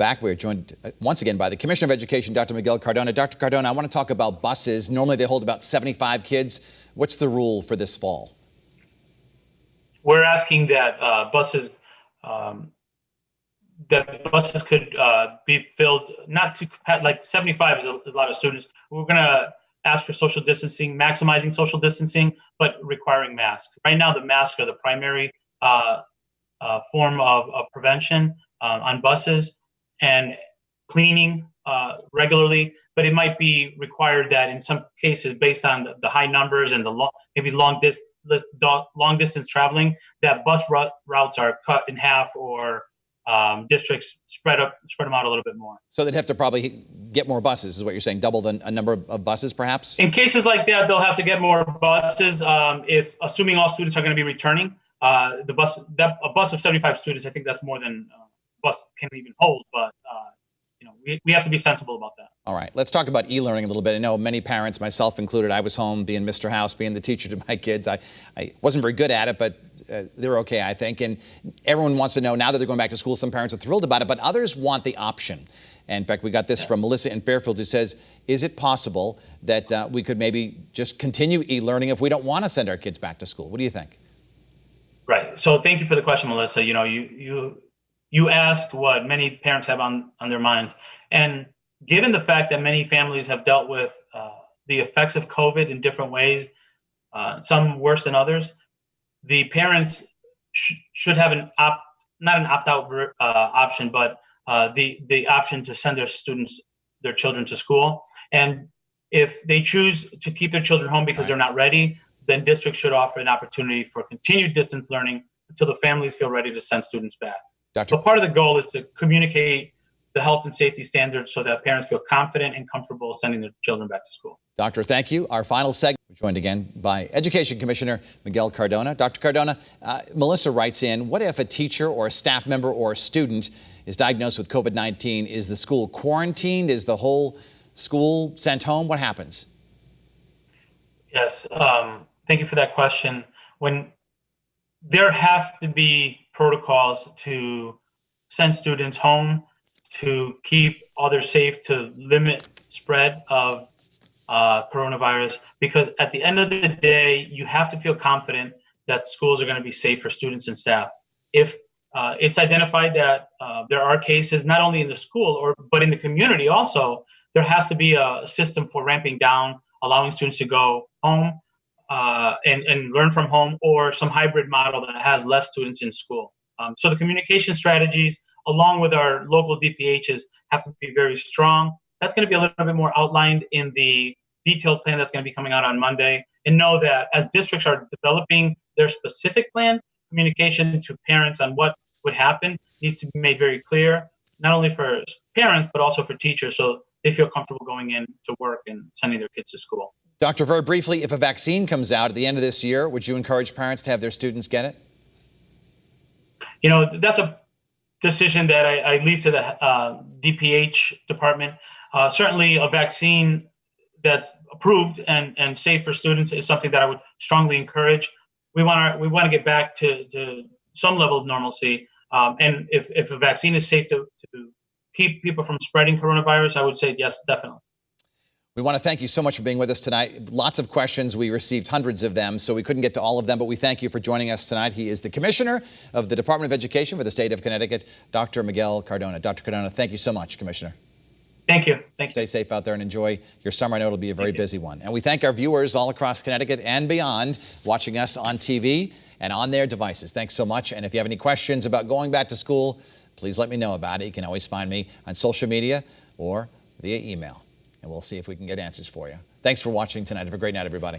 Back, we're joined once again by the Commissioner of Education, Dr. Miguel Cardona. Dr. Cardona, I want to talk about buses. Normally they hold about 75 kids. What's the rule for this fall? We're asking that buses could be filled, not to like 75 is a lot of students. We're going to ask for social distancing, maximizing social distancing, but requiring masks. Right now, the masks are the primary form of prevention on buses, and cleaning regularly, but it might be required that in some cases, based on the high numbers and the long distance traveling, that bus routes are cut in half, or districts spread them out a little bit more. So they'd have to probably get more buses, is what you're saying, double the number of buses perhaps? In cases like that, they'll have to get more buses. If assuming all students are going to be returning, a bus of 75 students, I think that's more than a bus can even hold, but we have to be sensible about that. All right, let's talk about e-learning a little bit. I know many parents, myself included, I was home being Mr. House, being the teacher to my kids. I wasn't very good at it, but they were okay, I think. And everyone wants to know, now that they're going back to school, some parents are thrilled about it, but others want the option. And in fact, we got this from Melissa in Fairfield, who says, is it possible that we could maybe just continue e-learning if we don't want to send our kids back to school? What do you think? Right. So thank you for the question, Melissa. You asked what many parents have on their minds. And given the fact that many families have dealt with the effects of COVID in different ways, some worse than others, the parents should have not an opt-out option, but the option to send their children to school. And if they choose to keep their children home because they're not ready, then districts should offer an opportunity for continued distance learning until the families feel ready to send students back. So part of the goal is to communicate the health and safety standards so that parents feel confident and comfortable sending their children back to school. Doctor, thank you. Our final segment, we're joined again by Education Commissioner Miguel Cardona. Dr. Cardona, Melissa writes in, what if a teacher or a staff member or a student is diagnosed with COVID-19? Is the school quarantined? Is the whole school sent home? What happens? Yes, thank you for that question. When there have to be protocols to send students home, to keep others safe, to limit spread of coronavirus, because at the end of the day, you have to feel confident that schools are going to be safe for students and staff. If it's identified that there are cases not only in the school but in the community also, there has to be a system for ramping down, allowing students to go home and learn from home, or some hybrid model that has less students in school. So the communication strategies, along with our local DPHs, have to be very strong. That's going to be a little bit more outlined in the detailed plan that's going to be coming out on Monday. And know that as districts are developing their specific plan, communication to parents on what would happen needs to be made very clear, not only for parents, but also for teachers, so they feel comfortable going in to work and sending their kids to school. Doctor, very briefly, if a vaccine comes out at the end of this year, would you encourage parents to have their students get it? That's a decision that I leave to the DPH department. Certainly a vaccine that's approved and safe for students is something that I would strongly encourage. We want to get back to some level of normalcy. And if a vaccine is safe to keep people from spreading coronavirus, I would say yes, definitely. We want to thank you so much for being with us tonight. Lots of questions. We received hundreds of them, so we couldn't get to all of them, but we thank you for joining us tonight. He is the Commissioner of the Department of Education for the state of Connecticut, Dr. Miguel Cardona. Dr. Cardona, thank you so much, Commissioner. Thank you. Stay safe out there and enjoy your summer. I know it'll be a very busy one. And we thank our viewers all across Connecticut and beyond watching us on TV and on their devices. Thanks so much. And if you have any questions about going back to school, please let me know about it. You can always find me on social media or via email. And we'll see if we can get answers for you. Thanks for watching tonight. Have a great night, everybody.